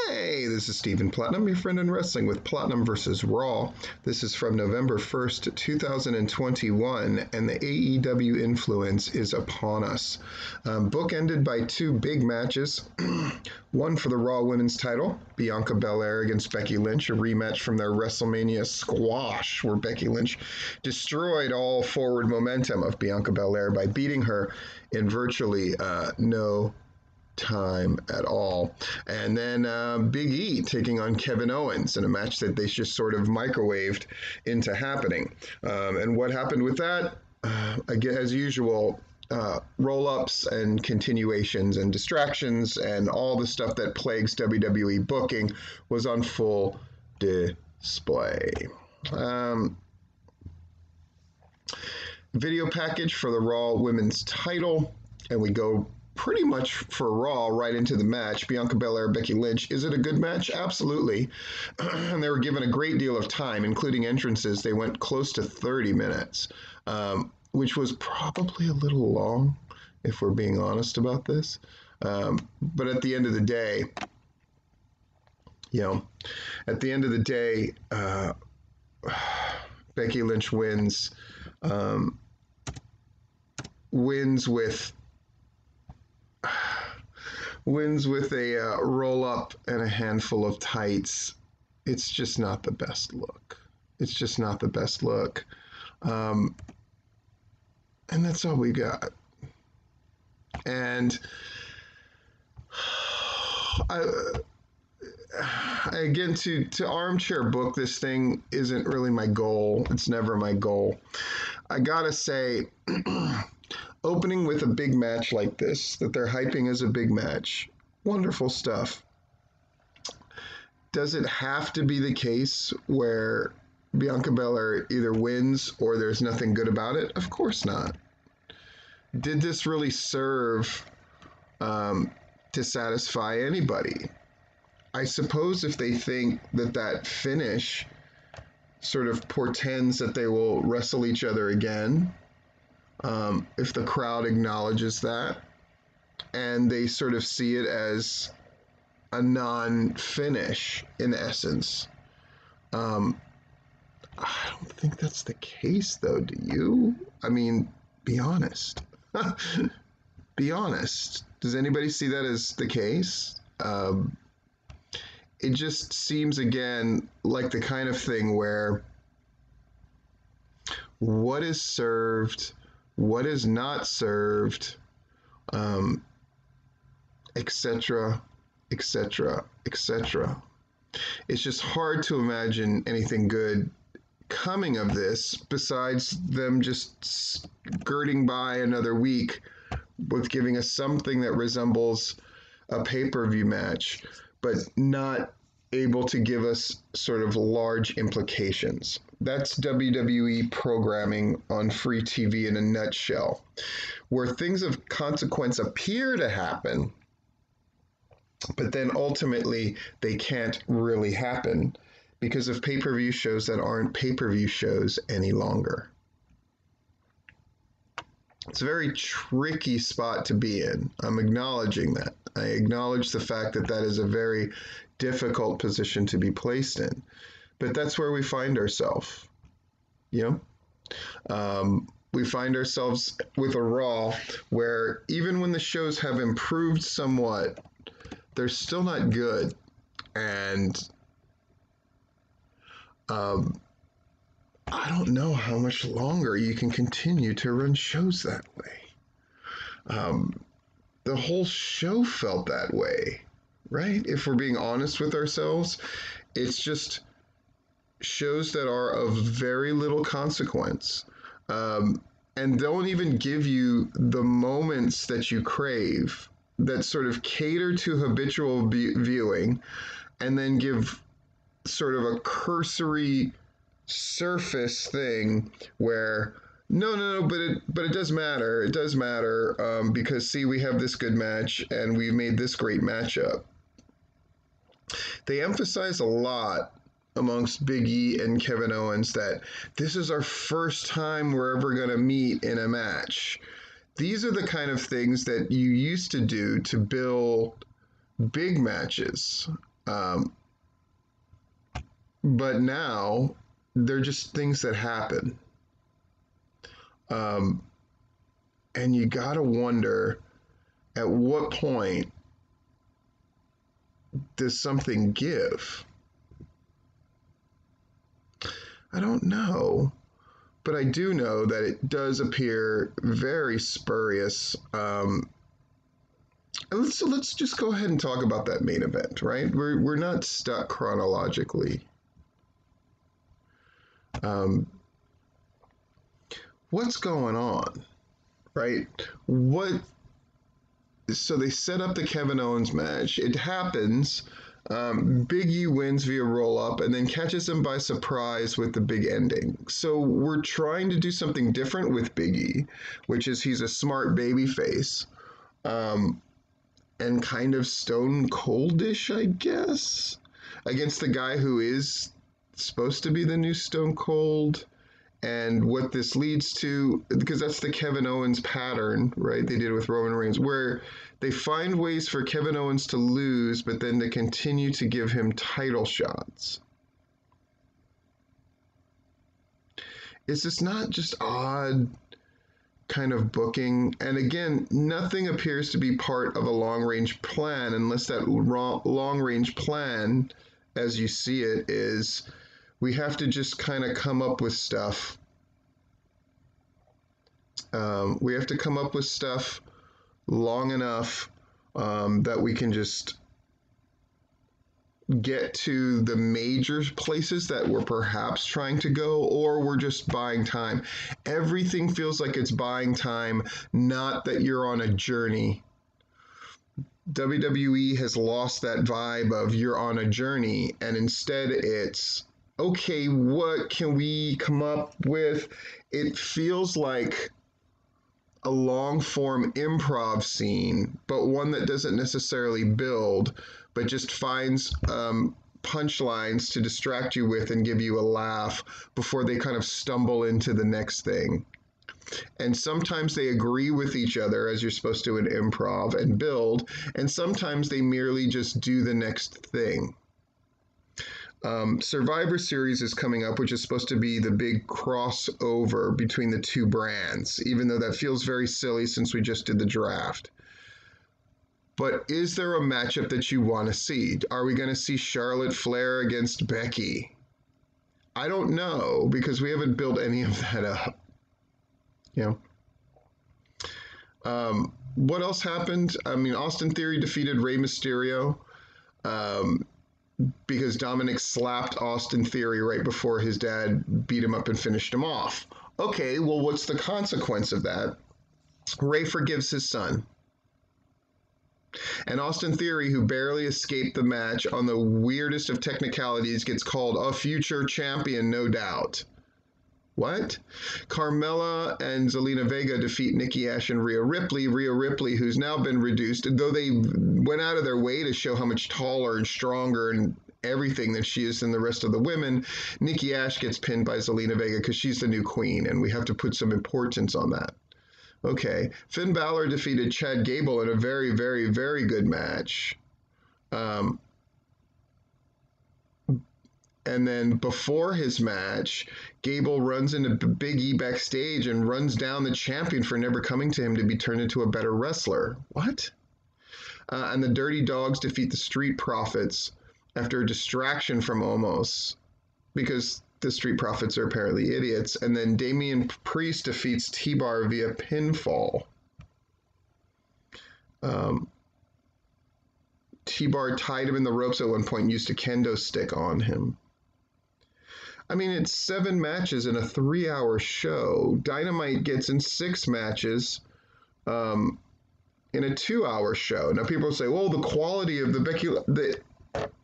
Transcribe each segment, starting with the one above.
Hey, this is Stephen Platinum, your friend in wrestling with Platinum vs. Raw. This is from November 1st, 2021, and the AEW influence is upon us. Book ended by two big matches. One for the Raw Women's title, Bianca Belair against Becky Lynch, a rematch from their WrestleMania squash, where Becky Lynch destroyed all forward momentum of Bianca Belair by beating her in virtually no time at all. And then Big E taking on Kevin Owens in a match that they just sort of microwaved into happening. And what happened with that? Again, as usual, roll-ups and continuations and distractions and all the stuff that plagues WWE booking was on full display. Video package for the Raw Women's title, and we go pretty much for Raw right into the match. Bianca Belair, Becky Lynch. Is it a good match? Absolutely. And they were given a great deal of time, including entrances. They went close to 30 minutes, which was probably a little long, if we're being honest about this. But at the end of the day, Becky Lynch wins. Wins with a roll up and a handful of tights. It's just not the best look. And that's all we got. And again, to armchair book this thing isn't really my goal. It's never my goal. I gotta say, opening with a big match like this, that they're hyping as a big match, wonderful stuff. Does it have to be the case where Bianca Belair either wins or there's nothing good about it? Of course not. Did this really serve to satisfy anybody? I suppose if they think that finish sort of portends that they will wrestle each other again, if the crowd acknowledges that and they sort of see it as a non-finish in essence. I don't think that's the case, though, do you? I mean, be honest. Be honest. Does anybody see that as the case? It just seems, again, like the kind of thing where what is served, what is not served, etc., etc., etc. It's just hard to imagine anything good coming of this besides them just skirting by another week with giving us something that resembles a pay-per-view match, but not able to give us sort of large implications. That's WWE programming on free TV in a nutshell, where things of consequence appear to happen, but then ultimately they can't really happen because of pay-per-view shows that aren't pay-per-view shows any longer. It's a very tricky spot to be in. I'm acknowledging that. I acknowledge the fact that that is a very difficult position to be placed in. But that's where we find ourselves. You know? We find ourselves with a Raw where even when the shows have improved somewhat, they're still not good. And I don't know how much longer you can continue to run shows that way. The whole show felt that way, right? If we're being honest with ourselves, it's just shows that are of very little consequence, and don't even give you the moments that you crave, that sort of cater to habitual viewing, and then give sort of a cursory surface thing where no, but it does matter. It does matter because see, we have this good match and we made this great matchup. They emphasize a lot amongst Big E and Kevin Owens that this is our first time we're ever going to meet in a match. These are the kind of things that you used to do to build big matches. Um, but now they're just things that happen. Um, and you gotta wonder at what point does something give? I don't know, but I do know that it does appear very spurious. So let's just go ahead and talk about that main event, right? We're not stuck chronologically. Um, what's going on, right? What? So they set up the Kevin Owens match. It happens. Big E wins via roll up and then catches him by surprise with the big ending. So we're trying to do something different with Big E, which is he's a smart baby face. And kind of stone coldish, I guess, against the guy who is supposed to be the new Stone Cold. And what this leads to, because that's the Kevin Owens pattern, right? They did with Roman Reigns, where they find ways for Kevin Owens to lose, but then to continue to give him title shots. Is this not just odd kind of booking? And again, nothing appears to be part of a long range plan unless that long range plan, as you see it, is we have to just kind of come up with stuff. We have to come up with stuff long enough that we can just get to the major places that we're perhaps trying to go, or we're just buying time. Everything feels like it's buying time, not that you're on a journey. WWE has lost that vibe of you're on a journey, and instead it's, okay, what can we come up with? It feels like a long form improv scene, but one that doesn't necessarily build, but just finds punchlines to distract you with and give you a laugh before they kind of stumble into the next thing. And sometimes they agree with each other, as you're supposed to in improv, and build, and sometimes they merely just do the next thing. Survivor Series is coming up, which is supposed to be the big crossover between the two brands, even though that feels very silly since we just did the draft. But is there a matchup that you want to see? Are we going to see Charlotte Flair against Becky? I don't know, because we haven't built any of that up. You know, what else happened? I mean, Austin Theory defeated Rey Mysterio. Because Dominic slapped Austin Theory right before his dad beat him up and finished him off. Okay, well, what's the consequence of that? Rey forgives his son. And Austin Theory, who barely escaped the match on the weirdest of technicalities, gets called a future champion, no doubt. What? Carmella and Zelina Vega defeat Nikki Ash and Rhea Ripley. Rhea Ripley, who's now been reduced, though they went out of their way to show how much taller and stronger and everything that she is than the rest of the women. Nikki Ash gets pinned by Zelina Vega because she's the new queen, and we have to put some importance on that. Okay, Finn Balor defeated Chad Gable in a very, very, very good match. And then before his match, Gable runs into Big E backstage and runs down the champion for never coming to him to be turned into a better wrestler. What? And the Dirty Dogs defeat the Street Profits after a distraction from Omos, because the Street Profits are apparently idiots. And then Damian Priest defeats T-Bar via pinfall. T-Bar tied him in the ropes at one point and used a kendo stick on him. I mean, it's 7 matches in a 3-hour show. Dynamite gets in 6 matches in a 2-hour show. Now, people say, well, the quality of the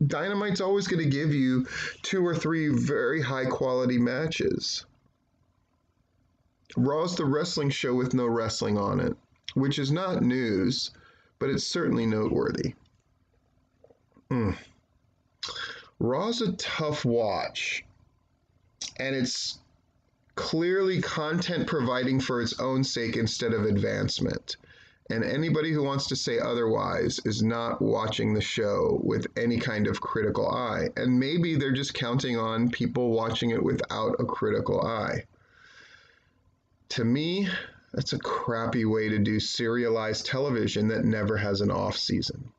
Dynamite's always going to give you 2 or 3 very high quality matches. Raw's the wrestling show with no wrestling on it, which is not news, but it's certainly noteworthy. Raw's a tough watch. And it's clearly content providing for its own sake instead of advancement. And anybody who wants to say otherwise is not watching the show with any kind of critical eye. And maybe they're just counting on people watching it without a critical eye. To me, that's a crappy way to do serialized television that never has an off season.